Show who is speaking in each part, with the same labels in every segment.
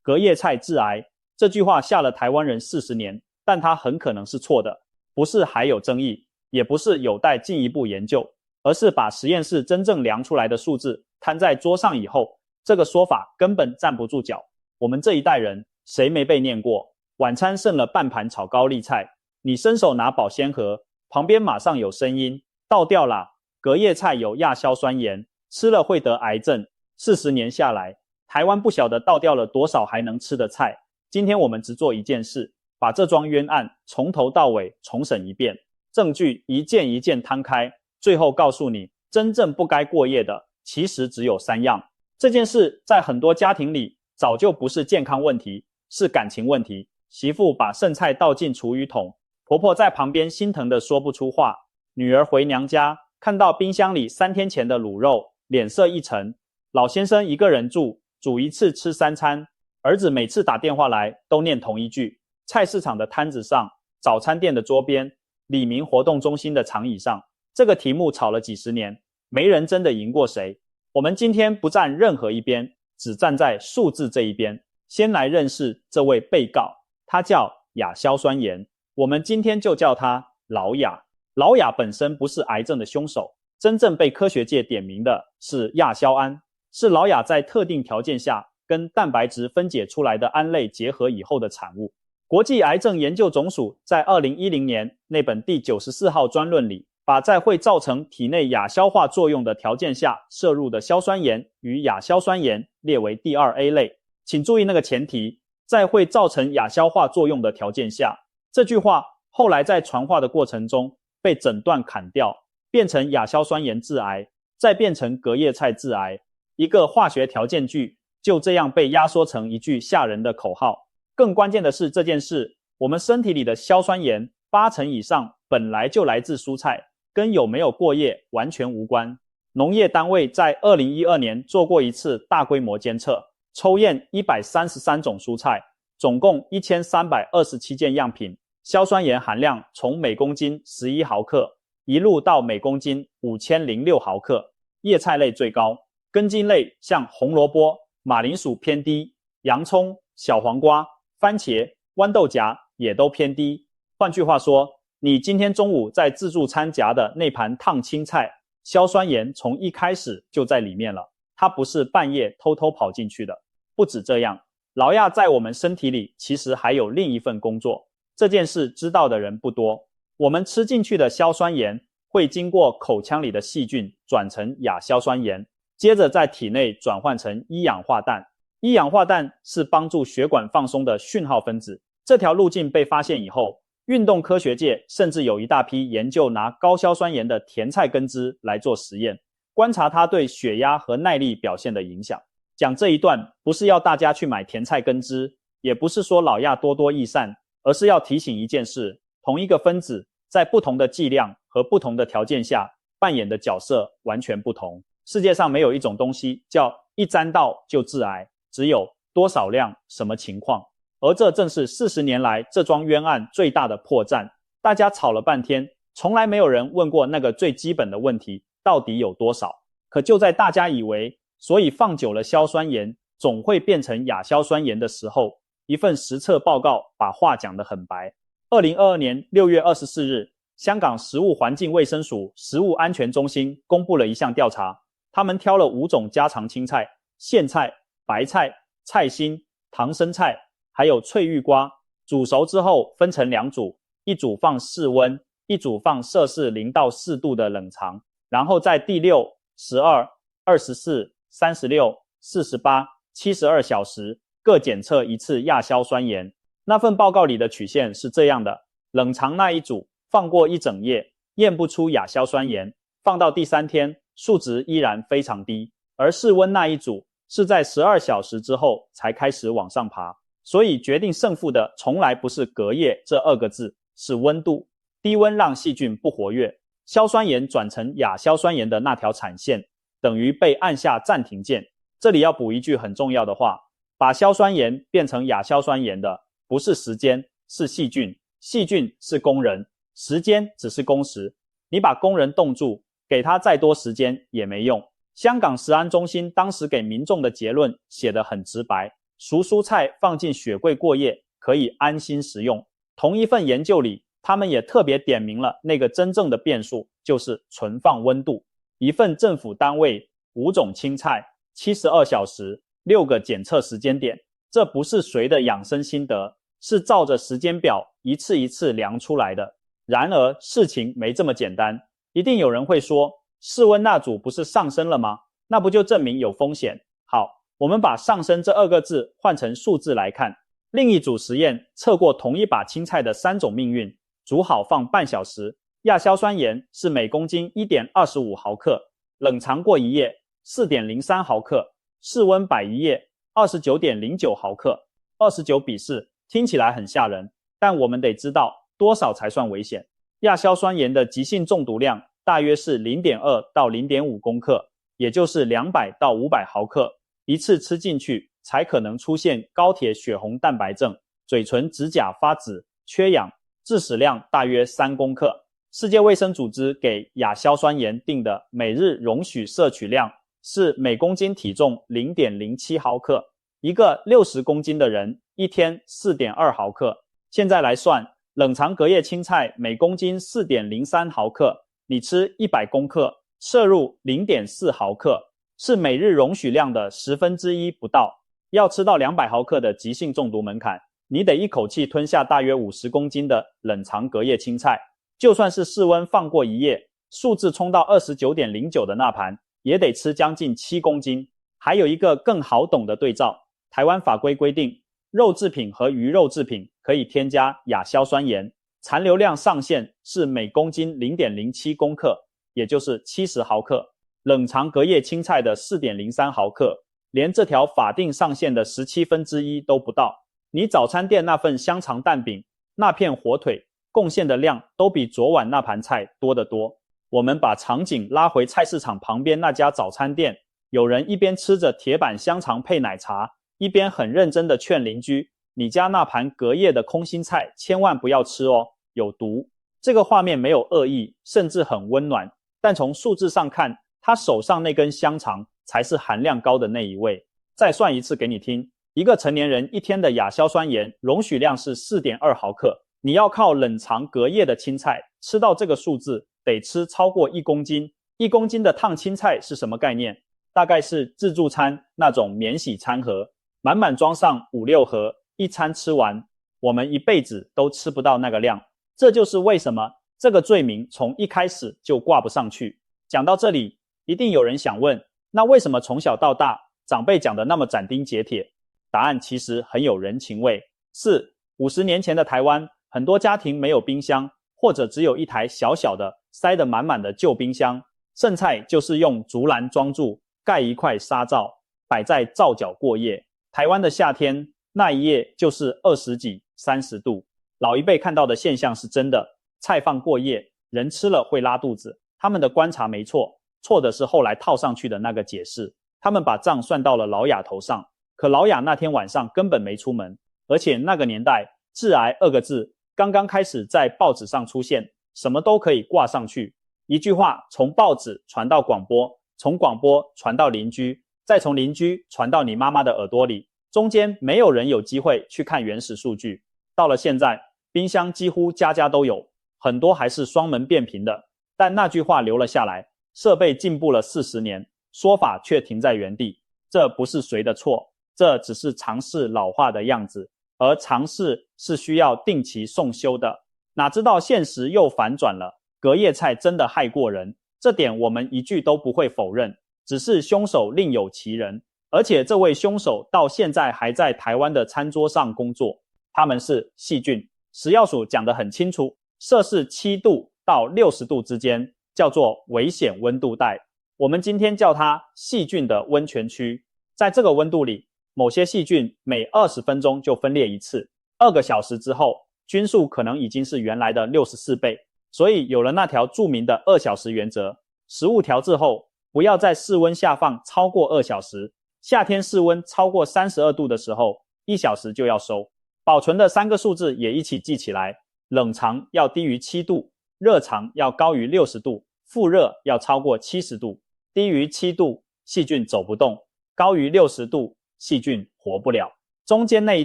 Speaker 1: 隔夜菜致癌。這句話嚇了台灣人40年，但它很可能是錯的，不是還有爭議，也不是有待進一步研究，而是把實驗室真正量出來的數字攤在桌上以後，這個說法根本站不住腳。我們這一代人誰沒被念過？晚餐剩了半盤炒高麗菜，你伸手拿保鮮盒，旁邊馬上有聲音，倒掉啦，隔夜菜有亞硝酸鹽，吃了會得癌症。40年下來，台灣不曉得倒掉了多少還能吃的菜。今天我們只做一件事，把這樁冤案從頭到尾重審一遍，證據一件一件攤開，最後告訴你，真正不該過夜的其實只有3樣。這件事在很多家庭裡早就不是健康問題，是感情問題。媳婦把剩菜倒進廚餘桶，婆婆在旁邊心疼地說不出話。女兒回娘家，看到冰箱裡3天前的滷肉，臉色一沉。老先生一個人住，煮一次吃3餐。兒子每次打電話來都念同一句。菜市場的攤子上，早餐店的桌邊，里民活動中心的長椅上，這個題目吵了幾十年，沒人真的贏過誰。我們今天不站任何一邊，只站在數字這一邊。先來認識這位被告，他叫亞硝酸鹽，我們今天就叫他老亞。老亞本身不是癌症的兇手，真正被科學界點名的是亞硝胺，是老亞在特定條件下跟蛋白質分解出來的胺類結合以後的產物。國際癌症研究總署在2010年那本第94號專論裡，把在會造成體內亞硝化作用的條件下攝入的硝酸鹽與亞硝酸鹽列為第2A 類。請注意那個前提，在會造成亞硝化作用的條件下，這句話後來在傳話的過程中被整段砍掉，變成亞硝酸鹽致癌，再變成隔夜菜致癌。一個化學條件句就這樣被壓縮成一句嚇人的口號。更關鍵的是這件事，我們身體裡的硝酸鹽80%以上本來就來自蔬菜，跟有沒有過夜完全無關。農業單位在2012年做過一次大規模監測，抽驗133種蔬菜，總共1327件樣品，硝酸鹽含量從每公斤11毫克一路到每公斤5006毫克，葉菜類最高，根莖類像紅蘿蔔、馬鈴薯偏低，洋蔥、小黃瓜、番茄、豌豆莢也都偏低。換句話說，你今天中午在自助餐夾的那盤燙青菜，硝酸鹽從一開始就在裡面了，它不是半夜偷偷跑進去的。不止這樣，老亞在我們身體裡其實還有另一份工作，這件事知道的人不多。我們吃進去的硝酸鹽會經過口腔裡的細菌轉成亞硝酸鹽，接着在體內轉換成一氧化氮。一氧化氮是幫助血管放鬆的訊號分子。這條路徑被發現以後，運動科學界甚至有一大批研究拿高硝酸鹽的甜菜根汁來做實驗，觀察它對血壓和耐力表現的影響。講這一段不是要大家去買甜菜根汁，也不是說老亞多多益善，而是要提醒一件事，同一個分子在不同的劑量和不同的條件下扮演的角色完全不同。世界上沒有一種東西叫一沾到就致癌，只有多少量什麼情況。而這正是40年來這樁冤案最大的破綻。大家吵了半天，從來沒有人問過那個最基本的問題，到底有多少。可就在大家以為所以放久了硝酸鹽總會變成亞硝酸鹽的時候，一份實測報告把話講得很白。2022年6月24日，香港食物環境衛生署食物安全中心公布了一項調查，他們挑了5種家常青菜，莧菜、白菜、菜心、唐生菜還有脆玉瓜，煮熟之後分成2組，一組放室溫，一組放攝氏0到4度的冷藏，然後在第6、12、24、36、48、72小時各檢測一次亞硝酸鹽。那份報告裡的曲線是這樣的，冷藏那一組放過一整夜，驗不出亞硝酸鹽，放到第3天數值依然非常低，而室溫那一組是在12小時之後才開始往上爬。所以決定勝負的從來不是隔夜這2個字，是溫度。低溫讓細菌不活躍，硝酸鹽轉成亞硝酸鹽的那條產線等於被按下暫停鍵。這裡要補一句很重要的話，把硝酸鹽變成亞硝酸鹽的不是時間，是細菌。細菌是工人，時間只是工時。你把工人凍住，給他再多時間也沒用。香港食安中心當時給民眾的結論寫得很直白，熟蔬菜放進雪櫃過夜，可以安心食用。同一份研究裡，他們也特別點明了那個真正的變數，就是存放溫度。一份政府單位5種青菜72小時6個檢測時間點，這不是誰的養生心得，是照着時間表一次一次量出來的。然而事情沒這麼簡單，一定有人會說，室溫那組不是上升了嗎？那不就證明有風險？好，我們把上升這2個字換成數字來看。另一組實驗測過同一把青菜的3種命運，煮好放半小時，亞硝酸鹽是每公斤 1.25 毫克，冷藏過一夜 4.03 毫克，室溫擺一夜 29.09 毫克，29比4，聽起來很嚇人，但我們得知道多少才算危險。亞硝酸鹽的急性中毒量大約是 0.2 到 0.5 公克，也就是200到500毫克，一次吃進去才可能出現高鐵血紅蛋白症、嘴唇指甲發紫、缺氧，致死量大約3公克。世界衛生組織給亞硝酸鹽定的每日容許攝取量是每公斤體重 0.07 毫克，一個60公斤的人一天 4.2 毫克。現在來算，冷藏隔夜青菜每公斤 4.03 毫克，你吃100公克，攝入 0.4 毫克，是每日容許量的1/10不到。要吃到200毫克的急性中毒門檻，你得一口氣吞下大約50公斤的冷藏隔夜青菜。就算是室溫放過一夜，數字衝到 29.09 的那盤，也得吃將近7公斤。還有一個更好懂的對照，台灣法規規定，肉製品和魚肉製品可以添加亞硝酸鹽，殘留量上限是每公斤 0.07 公克，也就是70毫克。冷藏隔夜青菜的 4.03 毫克，連這條法定上限的1/17都不到。你早餐店那份香腸蛋餅，那片火腿，貢獻的量都比昨晚那盤菜多得多。我們把場景拉回菜市場旁邊那家早餐店，有人一邊吃着鐵板香腸配奶茶，一邊很認真地勸鄰居，你家那盤隔夜的空心菜千萬不要吃哦，有毒。這個畫面沒有惡意，甚至很溫暖，但從數字上看，他手上那根香腸才是含量高的那一位。再算一次給你聽，一個成年人一天的亞硝酸鹽容許量是 4.2 毫克，你要靠冷藏隔夜的青菜吃到這個數字，得吃超過1公斤。1公斤的燙青菜是什麼概念？大概是自助餐那種免洗餐盒，滿滿裝上5、6盒，一餐吃完，我們一輩子都吃不到那個量。這就是為什麼這個罪名從一開始就掛不上去。講到這裡，一定有人想問，那為什麼從小到大長輩講的那麼斬釘截鐵？答案其實很有人情味。是50年前的台灣，很多家庭沒有冰箱，或者只有一台小小的塞得滿滿的舊冰箱，剩菜就是用竹籃裝住，蓋一塊紗罩，擺在皂角過夜。台灣的夏天，那一夜就是20幾、30度。老一輩看到的現象是真的，菜放過夜，人吃了會拉肚子。他們的觀察沒錯，錯的是後來套上去的那個解釋。他們把賬算到了老亞頭上，可老亞那天晚上根本沒出門，而且那個年代致癌2個字剛剛開始在報紙上出現，什麼都可以掛上去。一句話從報紙傳到廣播，從廣播傳到鄰居，再從鄰居傳到你媽媽的耳朵裡，中間沒有人有機會去看原始數據。到了現在，冰箱幾乎家家都有，很多還是雙門變頻的，但那句話留了下來。設備進步了40年，說法卻停在原地。這不是誰的錯，這只是常識老化的樣子，而常識是需要定期送修的。哪知道現實又反轉了，隔夜菜真的害過人，這點我們一句都不會否認，只是兇手另有其人，而且這位兇手到現在還在台灣的餐桌上工作。他們是細菌，食藥署講得很清楚，攝氏7度到60度之間叫做危險溫度帶，我們今天叫它細菌的溫泉區。在這個溫度裡，某些細菌每20分鐘就分裂一次，2個小時之後，菌數可能已經是原來的64倍。所以有了那條著名的2小時原則，食物調製後不要在室溫下放超過2小時，夏天室溫超過32度的時候，1小時就要收。保存的3個數字也一起記起來，冷藏要低於7度，熱藏要高於60度，復熱要超過70度。低於7度，細菌走不動；高於60度，細菌活不了。中間那一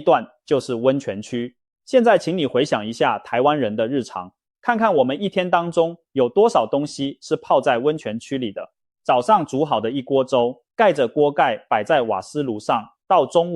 Speaker 1: 段就是溫泉區。現在請你回想一下台灣人的日常，看看我們一天當中有多少東西是泡在溫泉區裡的。早上煮好的一鍋粥，蓋着鍋蓋擺在瓦斯爐上，到中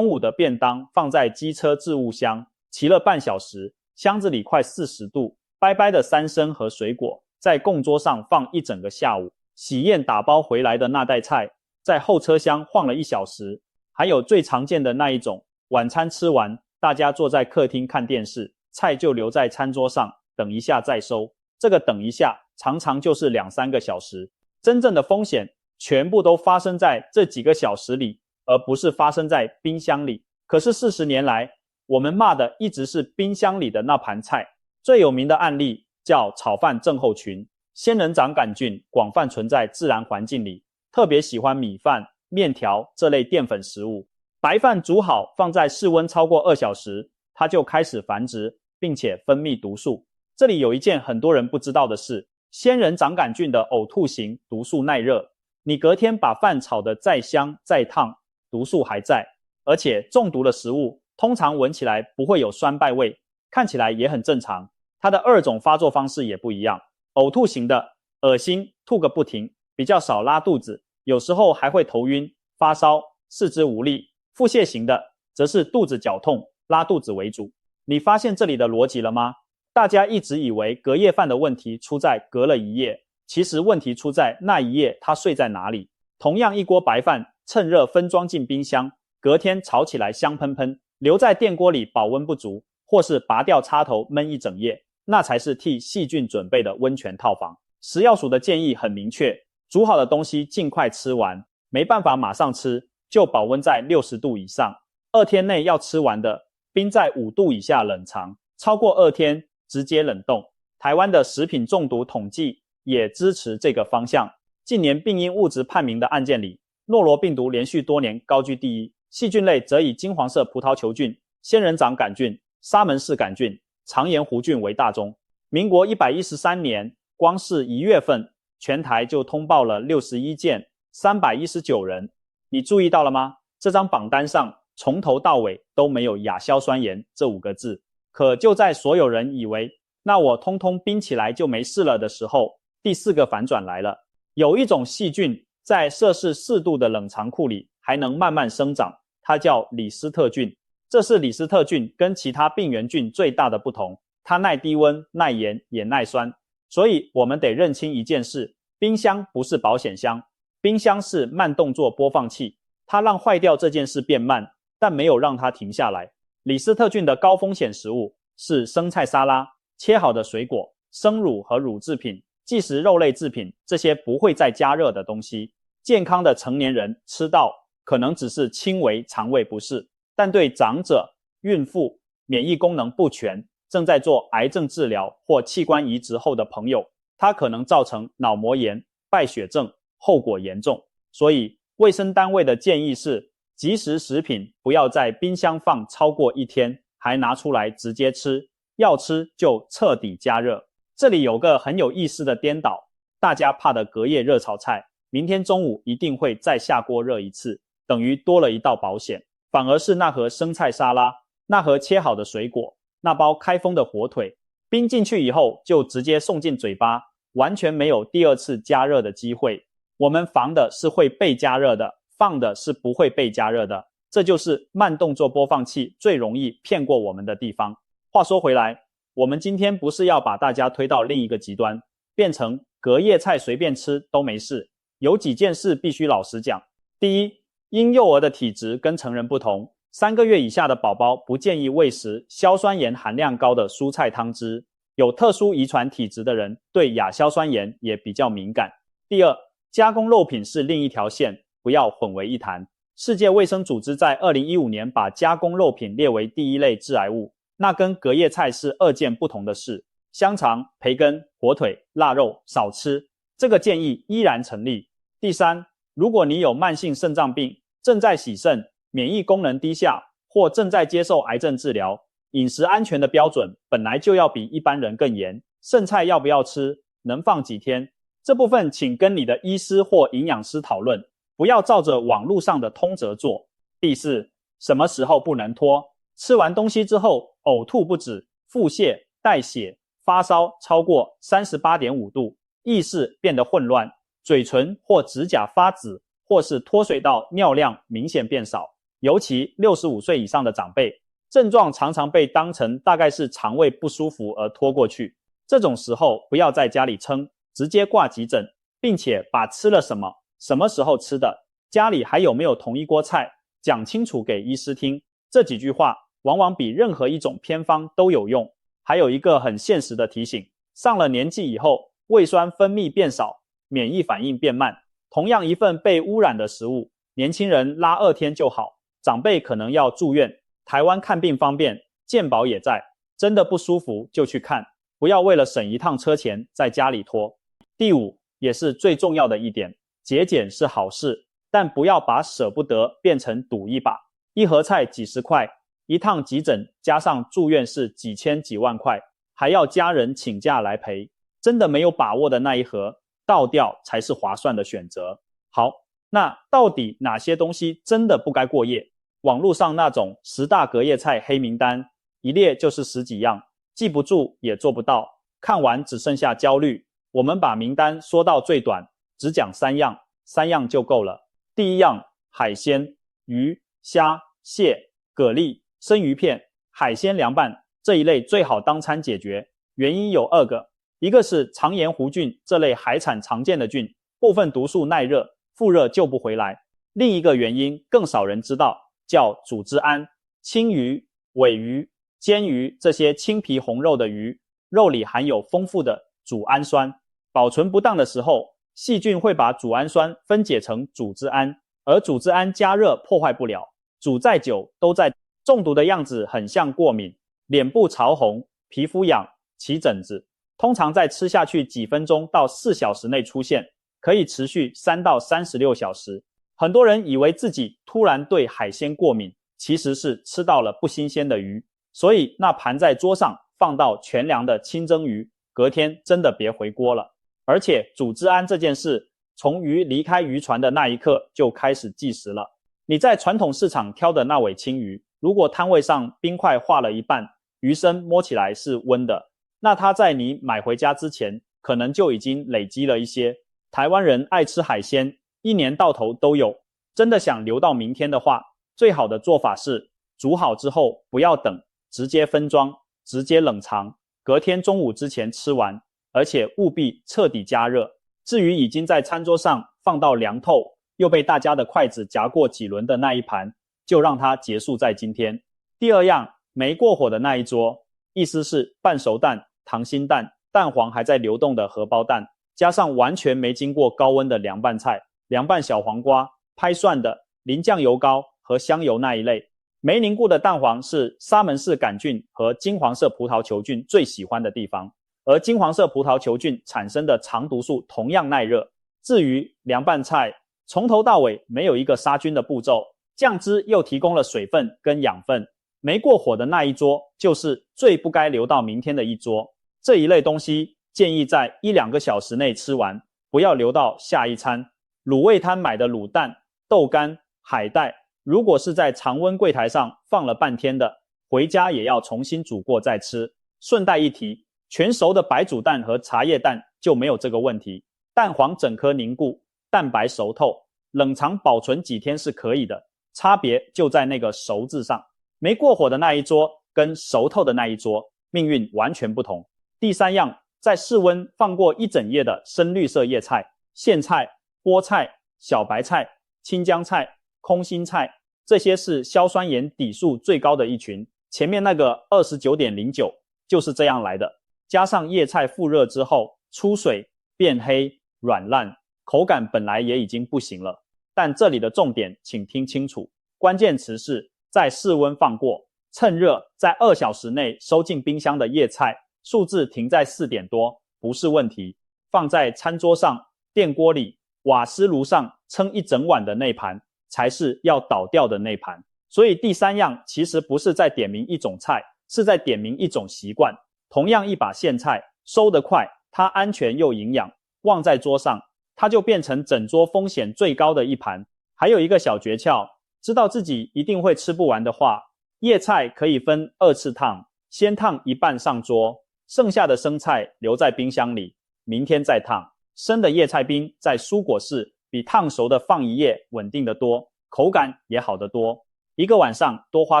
Speaker 1: 午的便當放在機車置物箱，騎了半小時，箱子裡快40度，掰掰的三牲和水果在供桌上放一整個下午，喜宴打包回來的那袋菜在後車廂晃了1小時，還有最常見的那一種，晚餐吃完，大家坐在客廳看電視，菜就留在餐桌上，等一下再收。這個等一下常常就是2-3個小時。真正的風險全部都發生在這幾個小時裡，而不是發生在冰箱裡。可是40年來，我們罵的一直是冰箱裡的那盤菜。最有名的案例叫炒飯症候群。仙人掌桿菌廣泛存在自然環境裡，特別喜歡米飯、麵條這類澱粉食物。白飯煮好放在室溫超過2小時，它就開始繁殖，並且分泌毒素。這裡有一件很多人不知道的事，仙人掌桿菌的嘔吐型毒素耐熱，你隔天把飯炒得再香再燙，毒素還在。而且中毒的食物通常聞起來不會有酸敗味，看起來也很正常。它的2種發作方式也不一樣，嘔吐型的噁心吐個不停，比較少拉肚子，有時候還會頭暈、發燒、四肢無力。腹瀉型的則是肚子絞痛、拉肚子為主。你發現這裡的邏輯了嗎？大家一直以為隔夜飯的問題出在隔了一夜，其實問題出在那一夜它睡在哪裡。同樣一鍋白飯，趁熱分裝進冰箱，隔天炒起來香噴噴，留在電鍋裡保溫不足，或是拔掉插頭悶一整夜，那才是替細菌準備的溫泉套房。食藥署的建議很明確，煮好的東西盡快吃完，沒辦法馬上吃，就保溫在60度以上，2天內要吃完的，冰在5度以下冷藏，超過2天直接冷凍。台灣的食品中毒統計也支持這個方向。近年病因物質判明的案件裡，諾羅病毒連續多年高居第一，細菌類則以金黃色葡萄球菌、仙人掌桿菌、沙門氏桿菌、腸炎弧菌為大宗。民國113年，光是1月份，全台就通報了61件，319人。你注意到了嗎？這張榜單上從頭到尾都沒有亞硝酸鹽這5個字。可就在所有人以為那我通通冰起來就沒事了的時候，第4個反轉來了。有一種細菌在攝氏4度的冷藏庫裡還能慢慢生長，它叫李斯特菌。這是李斯特菌跟其他病原菌最大的不同，它耐低溫、耐鹽也耐酸。所以我們得認清一件事，冰箱不是保險箱，冰箱是慢動作播放器，它讓壞掉這件事變慢，但沒有讓它停下來。李斯特菌的高風險食物是生菜沙拉、切好的水果、生乳和乳製品、即食肉類製品，這些不會再加熱的東西。健康的成年人吃到可能只是輕微腸胃不適，但對長者、孕婦、免疫功能不全、正在做癌症治療或器官移植後的朋友，它可能造成腦膜炎、敗血症，後果嚴重。所以衛生單位的建議是，即食食品不要在冰箱放超過1天，還拿出來直接吃，要吃就徹底加熱。這裡有個很有意思的顛倒，大家怕的隔夜熱炒菜，明天中午一定會再下鍋熱一次，等於多了一道保險。反而是那盒生菜沙拉，那盒切好的水果，那包開封的火腿，冰進去以後就直接送進嘴巴，完全沒有第2次加熱的機會。我們防的是會被加熱的，放的是不會被加熱的，這就是慢動作播放器最容易騙過我們的地方。話說回來，我們今天不是要把大家推到另一個極端，變成隔夜菜隨便吃都沒事。有幾件事必須老實講。第一，嬰幼兒的體質跟成人不同，3個月以下的寶寶不建議餵食硝酸鹽含量高的蔬菜湯汁。有特殊遺傳體質的人對亞硝酸鹽也比較敏感。第二，加工肉品是另一條線，不要混為一談。世界衛生組織在2015年把加工肉品列為第1類致癌物，那跟隔夜菜是2件不同的事。香腸、培根、火腿、臘肉少吃，這個建議依然成立。第三，如果你有慢性腎臟病，正在洗腎、免疫功能低下，或正在接受癌症治療，飲食安全的標準本來就要比一般人更嚴。剩菜要不要吃？能放幾天？這部分請跟你的醫師或營養師討論，不要照着網絡上的通則做。第四，什麼時候不能拖，吃完東西之後嘔吐不止，腹瀉、帶血，發燒超過 38.5 度，意識變得混亂，嘴唇或指甲發紫，或是脫水到尿量明顯變少。尤其65歲以上的長輩，症狀常常被當成大概是腸胃不舒服而拖過去。這種時候不要在家裡撐，直接掛急診，並且把吃了什麼、什麼時候吃的、家裡還有沒有同一鍋菜講清楚給醫師聽。這幾句話往往比任何一種偏方都有用。還有一個很現實的提醒，上了年紀以後，胃酸分泌變少，免疫反应變慢。同樣一份被污染的食物，年輕人拉2天就好，長輩可能要住院。台灣看病方便，健保也在，真的不舒服就去看，不要為了省一趟車錢在家裡拖。第5，也是最重要的一點，節儉是好事，但不要把捨不得變成賭一把。一盒菜幾十塊，一趟急診加上住院是幾千幾萬塊，還要家人請假來賠，真的沒有把握的那一盒，倒掉才是划算的選擇。好，那到底哪些東西真的不該過夜？網絡上那種10大隔夜菜黑名單，一列就是10幾樣，記不住也做不到，看完只剩下焦慮。我們把名單縮到最短，只講3樣，3樣就夠了。第一樣，海鮮，魚、蝦、蟹、蛤蜊、生魚片、海鮮涼拌這一類最好當餐解決，原因有2個，一個是腸炎弧菌這類海產常見的菌，部分毒素耐熱，復熱救不回來。另一個原因更少人知道，叫組織胺。青魚、鮪魚、煎魚這些青皮紅肉的魚，肉裡含有豐富的組胺酸，保存不當的時候，細菌會把組胺酸分解成組織胺，而組織胺加熱破壞不了，煮再久都在。中毒的樣子很像過敏，臉部潮紅、皮膚癢、起疹子，通常在吃下去幾分鐘到4小時內出現，可以持續3到36小時。很多人以為自己突然對海鮮過敏，其實是吃到了不新鮮的魚，所以那盤在桌上放到全涼的清蒸魚，隔天真的別回鍋了。而且組織胺這件事，從魚離開漁船的那一刻就開始計時了。你在傳統市場挑的那尾青魚，如果攤位上冰塊化了一半，魚身摸起來是溫的，那它在你買回家之前，可能就已經累積了一些。台灣人愛吃海鮮，一年到頭都有。真的想留到明天的話，最好的做法是煮好之後不要等，直接分裝，直接冷藏，隔天中午之前吃完，而且務必徹底加熱。至於已經在餐桌上放到涼透，又被大家的筷子夾過幾輪的那一盤，就讓它結束在今天。第2樣，沒過火的那一桌，意思是半熟蛋、溏心蛋、蛋黃還在流動的荷包蛋，加上完全沒經過高溫的涼拌菜，涼拌小黃瓜、拍蒜的、淋醬油膏和香油那一類。沒凝固的蛋黃是沙門氏桿菌和金黃色葡萄球菌最喜歡的地方，而金黄色葡萄球菌產生的腸毒素同樣耐熱。至於涼拌菜，從頭到尾沒有一個殺菌的步驟，醬汁又提供了水分跟養分，沒過火的那一桌就是最不該留到明天的一桌。這一類東西建議在1-2個小時內吃完，不要留到下一餐。滷味攤買的滷蛋、豆乾、海帶，如果是在常溫櫃台上放了半天的，回家也要重新煮過再吃。順帶一提，全熟的白煮蛋和茶葉蛋就沒有這個問題，蛋黃整顆凝固，蛋白熟透，冷藏保存幾天是可以的，差別就在那個熟字上。沒過火的那一桌跟熟透的那一桌，命運完全不同。第3樣，在室溫放過一整夜的深綠色葉菜、莧菜、菠菜、小白菜、青江菜、空心菜，這些是硝酸鹽底數最高的一群，前面那個 29.09 就是這樣來的。加上葉菜復熱之後出水變黑軟爛，口感本來也已經不行了。但這裡的重點請聽清楚，關鍵詞是在室溫放過，趁熱在2小時內收進冰箱的葉菜，數字停在4點多不是問題。放在餐桌上、電鍋裡、瓦斯爐上撐一整晚的那盤才是要倒掉的那盤。所以第3樣其實不是在點名一種菜，是在點名一種習慣。同樣一把莧菜，收得快，它安全又營養，忘在桌上，它就變成整桌風險最高的一盤。還有一個小訣竅，知道自己一定會吃不完的話，葉菜可以分2次燙，先燙一半上桌，剩下的生菜留在冰箱裡，明天再燙。生的葉菜冰在蔬果室比燙熟的放一夜穩定得多，口感也好得多。一個晚上多花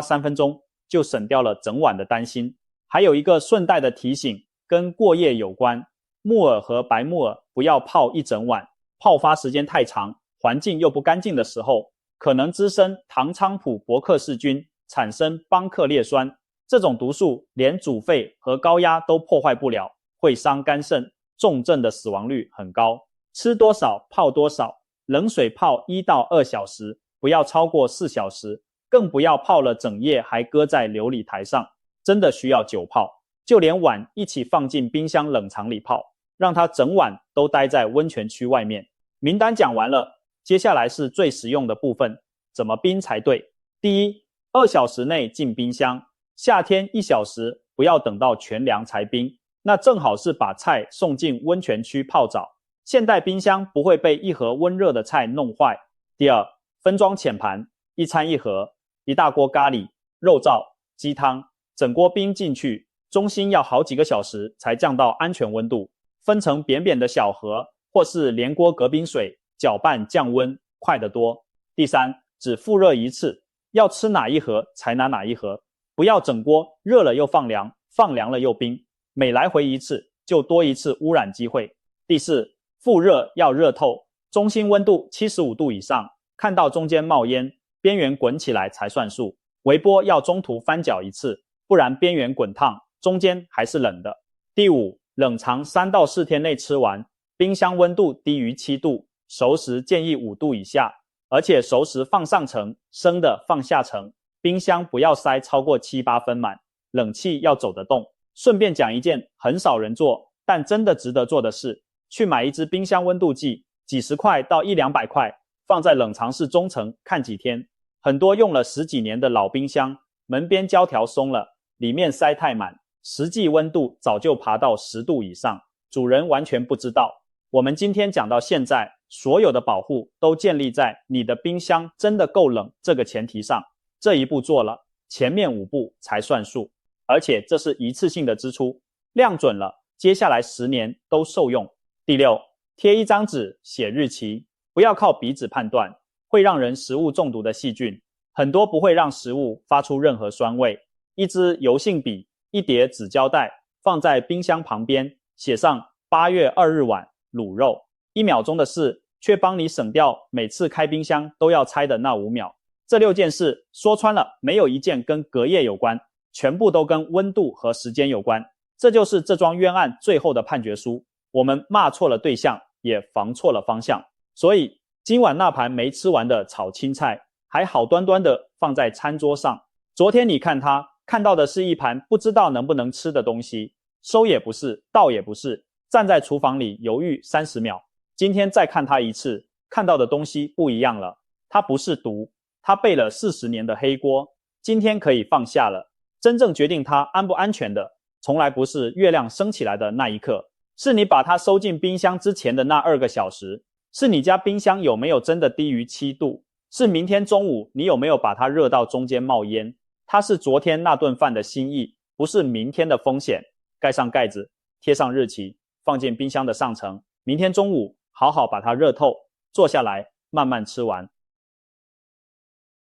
Speaker 1: 3分鐘，就省掉了整晚的擔心。還有一個順帶的提醒，跟過夜有關，木耳和白木耳不要泡一整晚，泡發時間太長，環境又不乾淨的時候，可能滋生唐菖蒲伯克氏菌，產生邦克列酸。這種毒素連煮沸和高壓都破壞不了，會傷肝腎，重症的死亡率很高。吃多少泡多少，冷水泡1到2小時，不要超過4小時，更不要泡了整夜還擱在流理台上，真的需要久泡。就連碗一起放進冰箱冷藏裡泡，讓它整晚都待在溫泉區外面。名單講完了，接下來是最實用的部分，怎麼冰才對。第一，2小時內進冰箱，夏天1小時，不要等到全涼才冰，那正好是把菜送進溫泉區泡澡。現代冰箱不會被一盒溫熱的菜弄壞。第二，分裝淺盤，1餐1盒，1大鍋咖喱、肉燥、雞湯，整鍋冰進去，中心要好幾個小時才降到安全溫度，分成扁扁的小盒，或是連鍋隔冰水，攪拌降溫，快得多。第三，只復熱一次，要吃哪一盒才拿哪一盒，不要整鍋熱了又放涼，放涼了又冰，每來回一次就多一次污染機會。第四，復熱要熱透，中心溫度75度以上，看到中間冒煙，邊緣滾起來才算數。微波要中途翻攪一次，不然邊緣滾燙，中間還是冷的。第五，冷藏3到4天內吃完，冰箱溫度低於7度，熟食建議5度以下，而且熟食放上層，生的放下層，冰箱不要塞超過7、8分滿，冷氣要走得動。順便講一件很少人做，但真的值得做的事，去買一支冰箱溫度計，幾十塊到100-200塊，放在冷藏室中層看幾天。很多用了10幾年的老冰箱，門邊膠條鬆了，裡面塞太滿，實際溫度早就爬到10度以上，主人完全不知道。我們今天講到現在，所有的保護都建立在你的冰箱真的夠冷這個前提上。這一步做了，前面5步才算數。而且這是一次性的支出，量準了，接下來10年都受用。第六，貼一張紙，寫日期，不要靠鼻子判斷，會讓人食物中毒的細菌，很多不會讓食物發出任何酸味。一支油性筆，一疊紙膠帶，放在冰箱旁邊，寫上8月2日晚滷肉，1秒鐘的事，卻幫你省掉每次開冰箱都要猜的那5秒。這6件事說穿了，沒有一件跟隔夜有關，全部都跟溫度和時間有關。這就是這樁冤案最後的判決書。我們罵錯了對象，也防錯了方向。所以今晚那盤沒吃完的炒青菜，還好端端的放在餐桌上。昨天你看它，看到的是一盤不知道能不能吃的東西，收也不是，倒也不是，站在廚房裡猶豫30秒。今天再看它一次，看到的東西不一樣了。它不是毒，它背了40年的黑鍋，今天可以放下了。真正決定它安不安全的，從來不是月亮升起來的那一刻，是你把它收進冰箱之前的那2個小時，是你家冰箱有沒有真的低於7度，是明天中午你有沒有把它熱到中間冒煙。它是昨天那頓飯的心意，不是明天的風險。蓋上蓋子，貼上日期，放進冰箱的上層，明天中午好好把它熱透，坐下來慢慢吃完。